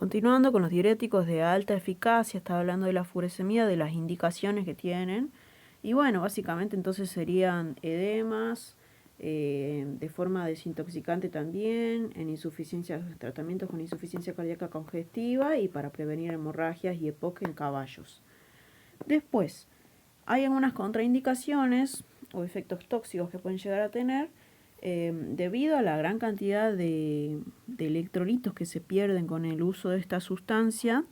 Continuando con los diuréticos de alta eficacia, estaba hablando de la furosemida, de las indicaciones que tienen. Y bueno, básicamente entonces serían edemas, de forma desintoxicante también, en tratamientos con insuficiencia cardíaca congestiva y para prevenir hemorragias y EPOC en caballos. Después, hay algunas contraindicaciones o efectos tóxicos que pueden llegar a tener debido a la gran cantidad de electrolitos que se pierden con el uso de esta sustancia.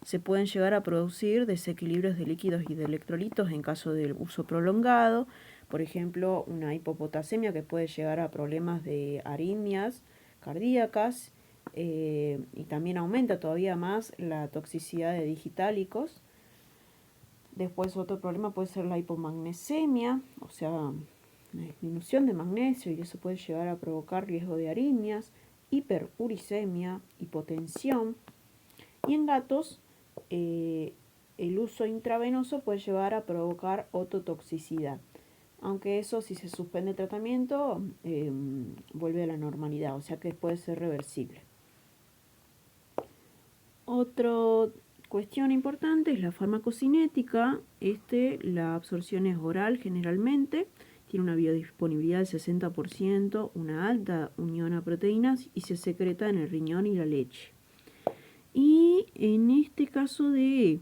Se pueden llegar a producir desequilibrios de líquidos y de electrolitos en caso del uso prolongado. Por ejemplo, una hipopotasemia que puede llegar a problemas de arritmias cardíacas y también aumenta todavía más la toxicidad de digitálicos. Después otro problema puede ser la hipomagnesemia, o sea, una disminución de magnesio, y eso puede llegar a provocar riesgo de arritmias, hiperuricemia, hipotensión. Y en gatos, el uso intravenoso puede llevar a provocar ototoxicidad. Aunque eso, si se suspende el tratamiento, vuelve a la normalidad, o sea que puede ser reversible. Otra cuestión importante es la farmacocinética. La absorción es oral generalmente, tiene una biodisponibilidad del 60%, una alta unión a proteínas y se secreta en el riñón y la leche. Y en este caso de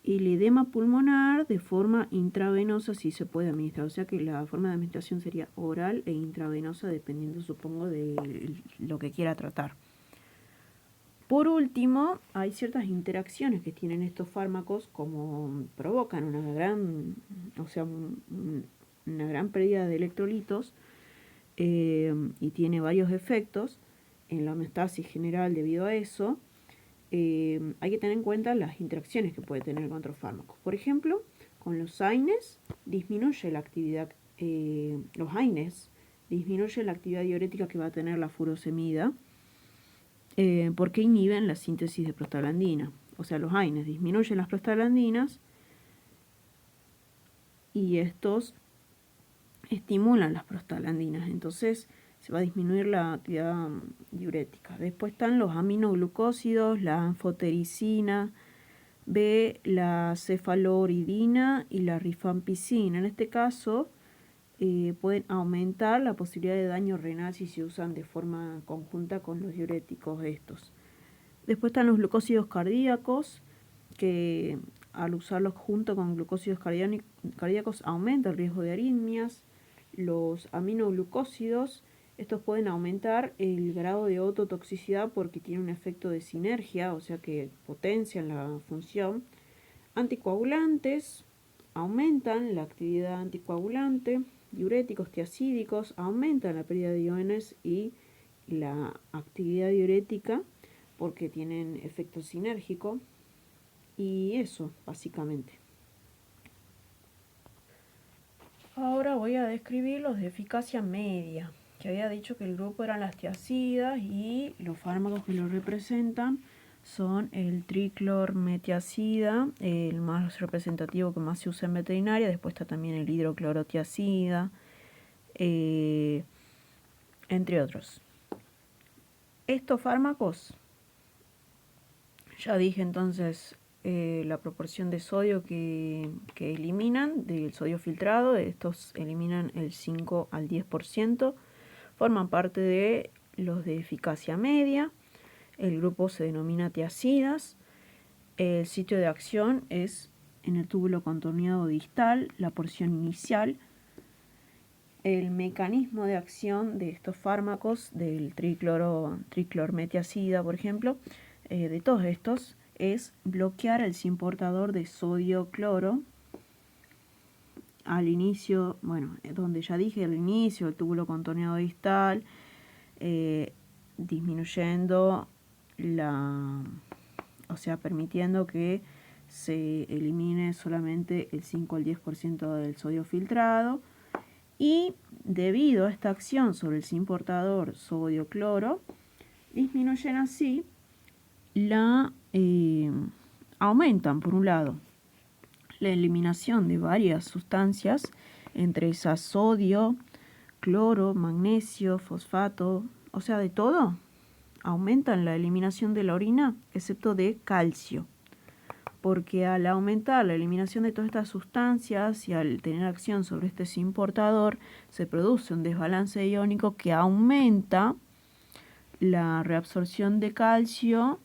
el edema pulmonar, de forma intravenosa sí se puede administrar, o sea que la forma de administración sería oral e intravenosa, dependiendo, supongo, de lo que quiera tratar. Por último, hay ciertas interacciones que tienen estos fármacos, como provocan una gran pérdida de electrolitos y tiene varios efectos en la homeostasis general debido a eso. Hay que tener en cuenta las interacciones que puede tener con otros fármacos. Por ejemplo, con los AINES disminuye la actividad, disminuye la actividad diurética que va a tener la furosemida, porque inhiben la síntesis de prostaglandina. O sea, los AINES disminuyen las prostaglandinas y estos estimulan las prostaglandinas. Entonces se va a disminuir la actividad diurética. Después están los aminoglucósidos, la anfotericina B, la cefaloridina y la rifampicina. En este caso pueden aumentar la posibilidad de daño renal si se usan de forma conjunta con los diuréticos estos. Después están los glucósidos cardíacos, que al usarlos junto con glucósidos cardíacos aumenta el riesgo de arritmias. Los aminoglucósidos, estos pueden aumentar el grado de ototoxicidad porque tienen un efecto de sinergia, o sea que potencian la función. Anticoagulantes, aumentan la actividad anticoagulante. Diuréticos tiacídicos, aumentan la pérdida de iones y la actividad diurética porque tienen efecto sinérgico. Y eso, básicamente. Ahora voy a describir los de eficacia media, que había dicho que el grupo eran las tiacidas y los fármacos que lo representan son el triclormetiacida, el más representativo que más se usa en veterinaria. Después está también el hidroclorotiacida, entre otros. Estos fármacos, ya dije entonces la proporción de sodio que eliminan, del sodio filtrado. Estos eliminan el 5 al 10%, forman parte de los de eficacia media. El grupo se denomina tiacidas. El sitio de acción es en el túbulo contorneado distal, la porción inicial. El mecanismo de acción de estos fármacos, del triclormetiacida, por ejemplo, de todos estos, es bloquear el SIN portador de sodio-cloro al inicio, donde ya dije al inicio, el túbulo contorneado distal, disminuyendo permitiendo que se elimine solamente el 5 al 10% del sodio filtrado. Y debido a esta acción sobre el SIN portador sodio-cloro, disminuyen así aumentan, por un lado, la eliminación de varias sustancias, entre esas sodio, cloro, magnesio, fosfato, o sea, de todo, aumentan la eliminación de la orina, excepto de calcio. Porque al aumentar la eliminación de todas estas sustancias y al tener acción sobre este cis portador, se produce un desbalance iónico que aumenta la reabsorción de calcio.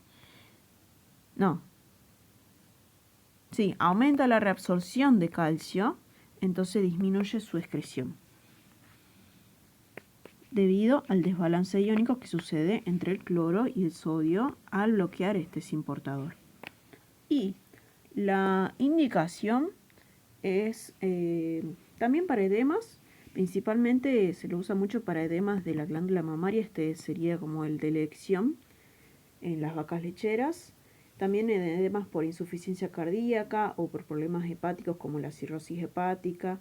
Aumenta la reabsorción de calcio, entonces disminuye su excreción, debido al desbalance iónico que sucede entre el cloro y el sodio al bloquear este cis portador. Y la indicación es también para edemas, principalmente se lo usa mucho para edemas de la glándula mamaria, este sería como el de elección en las vacas lecheras. También en edemas por insuficiencia cardíaca o por problemas hepáticos como la cirrosis hepática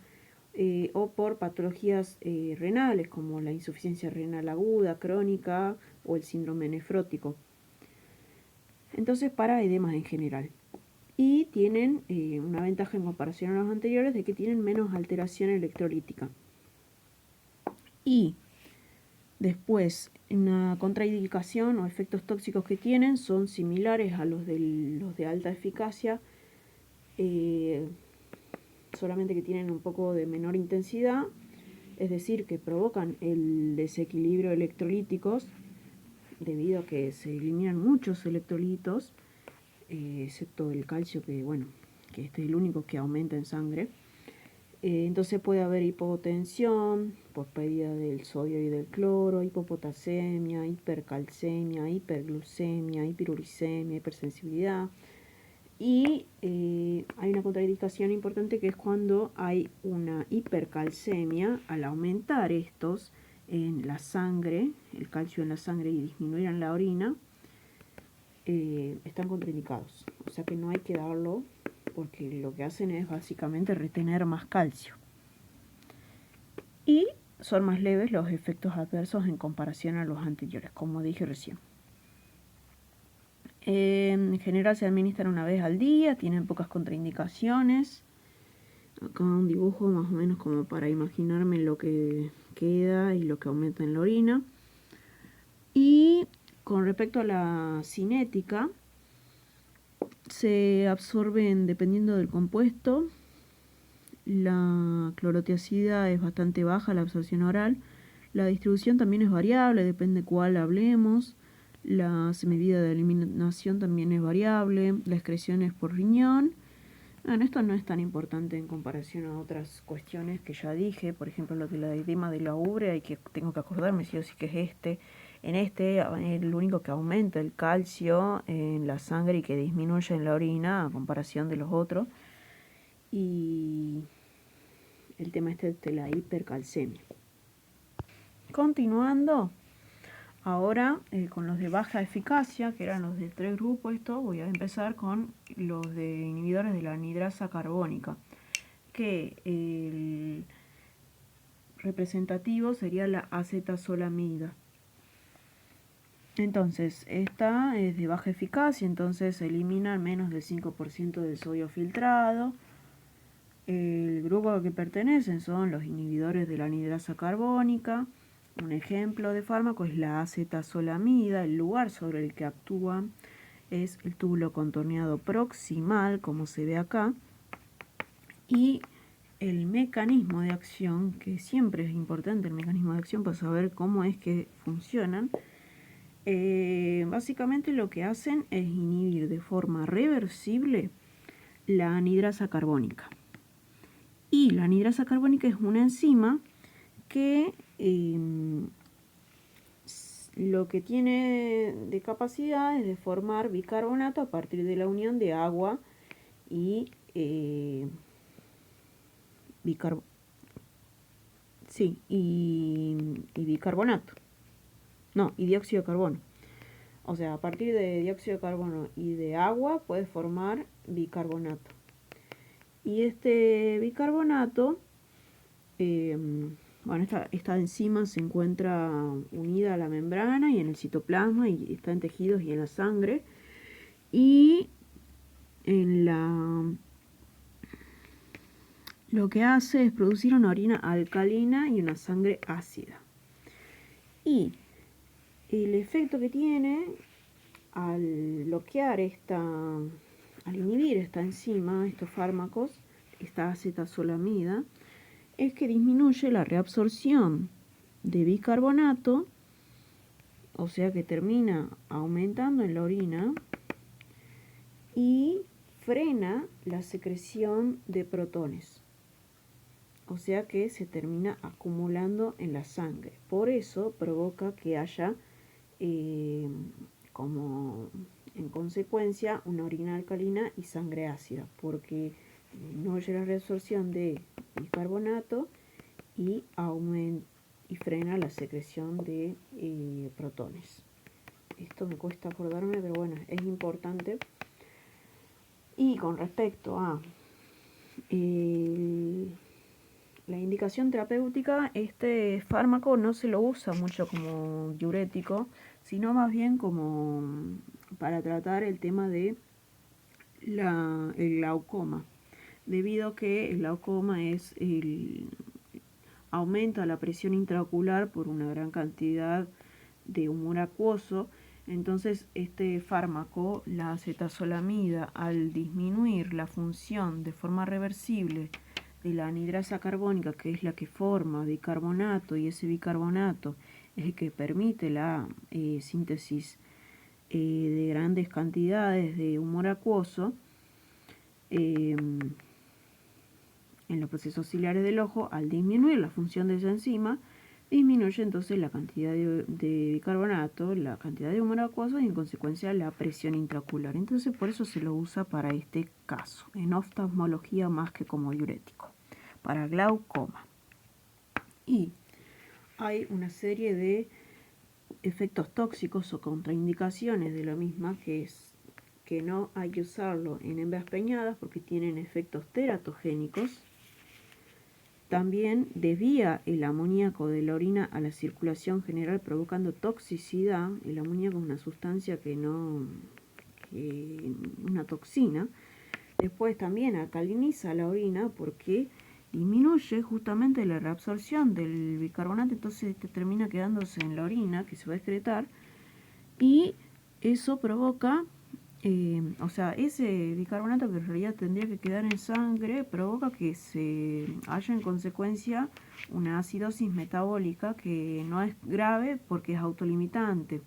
o por patologías renales como la insuficiencia renal aguda, crónica o el síndrome nefrótico. Entonces para edemas en general. Y tienen una ventaja en comparación a los anteriores de que tienen menos alteración electrolítica. Y después, una contraindicación o efectos tóxicos que tienen son similares a los de alta eficacia, solamente que tienen un poco de menor intensidad, es decir, que provocan el desequilibrio electrolíticos debido a que se eliminan muchos electrolitos, excepto el calcio, que este es el único que aumenta en sangre. Entonces puede haber hipotensión por pérdida del sodio y del cloro, hipopotasemia, hipercalcemia, hiperglucemia, hiperuricemia, hipersensibilidad. Y hay una contraindicación importante que es cuando hay una hipercalcemia. Al aumentar estos en la sangre, el calcio en la sangre, y disminuir en la orina, están contraindicados. O sea que no hay que darlo, porque lo que hacen es básicamente retener más calcio. Y son más leves los efectos adversos en comparación a los anteriores, como dije recién. En general se administran una vez al día, tienen pocas contraindicaciones. Acá un dibujo más o menos como para imaginarme lo que queda y lo que aumenta en la orina. Y con respecto a la cinética, se absorben dependiendo del compuesto. La clorotiazida es bastante baja, la absorción oral. La distribución también es variable, depende cuál hablemos. La semivida de eliminación también es variable. La excreción es por riñón. Bueno, esto no es tan importante en comparación a otras cuestiones que ya dije. Por ejemplo, lo de la edema de la ubre, tengo que acordarme sí o sí que es este. En este es el único que aumenta el calcio en la sangre y que disminuye en la orina a comparación de los otros. Y el tema este de la hipercalcemia. Continuando, ahora con los de baja eficacia, que eran los de 3 grupos, voy a empezar con los de inhibidores de la anidrasa carbónica, que el representativo sería la acetazolamida. Entonces, esta es de baja eficacia, entonces elimina menos del 5% del sodio filtrado. El grupo al que pertenecen son los inhibidores de la anidrasa carbónica. Un ejemplo de fármaco es la acetazolamida. El lugar sobre el que actúa es el túbulo contorneado proximal, como se ve acá. Y el mecanismo de acción, que siempre es importante el mecanismo de acción para saber cómo es que funcionan, básicamente lo que hacen es inhibir de forma reversible la anidrasa carbónica. Y la anidrasa carbónica es una enzima que lo que tiene de capacidad es de formar bicarbonato a partir de la unión de agua y bicarbonato. No, y dióxido de carbono. O sea, a partir de dióxido de carbono y de agua puede formar bicarbonato. Y este bicarbonato, esta enzima se encuentra unida a la membrana y en el citoplasma y está en tejidos y en la sangre. Y lo que hace es producir una orina alcalina y una sangre ácida. Y El efecto que tiene al bloquear al inhibir esta enzima, estos fármacos, esta acetazolamida, es que disminuye la reabsorción de bicarbonato, o sea que termina aumentando en la orina y frena la secreción de protones. O sea que se termina acumulando en la sangre. Por eso provoca que haya como en consecuencia una orina alcalina y sangre ácida, porque no hay la reabsorción de bicarbonato y frena la secreción de protones. Esto me cuesta acordarme, pero bueno, es importante. Y con respecto a la indicación terapéutica, este fármaco no se lo usa mucho como diurético, sino más bien como para tratar el tema de el glaucoma, debido a que el glaucoma aumenta la presión intraocular por una gran cantidad de humor acuoso. Entonces este fármaco, la acetazolamida, al disminuir la función de forma reversible de la anhidrasa carbónica, que es la que forma bicarbonato, y ese bicarbonato es el que permite la síntesis de grandes cantidades de humor acuoso en los procesos ciliares del ojo, al disminuir la función de esa enzima, disminuye entonces la cantidad de bicarbonato, la cantidad de humor acuoso y en consecuencia la presión intraocular. Entonces por eso se lo usa para este caso, en oftalmología más que como diurético, para glaucoma. Y hay una serie de efectos tóxicos o contraindicaciones de la misma, que es que no hay que usarlo en hembras preñadas porque tienen efectos teratogénicos. También desvía el amoníaco de la orina a la circulación general provocando toxicidad. El amoníaco es una sustancia una toxina. Después también alcaliniza la orina porque disminuye justamente la reabsorción del bicarbonato, entonces termina quedándose en la orina que se va a excretar y eso provoca, o sea, ese bicarbonato que en realidad tendría que quedar en sangre provoca que se haya en consecuencia una acidosis metabólica que no es grave porque es autolimitante.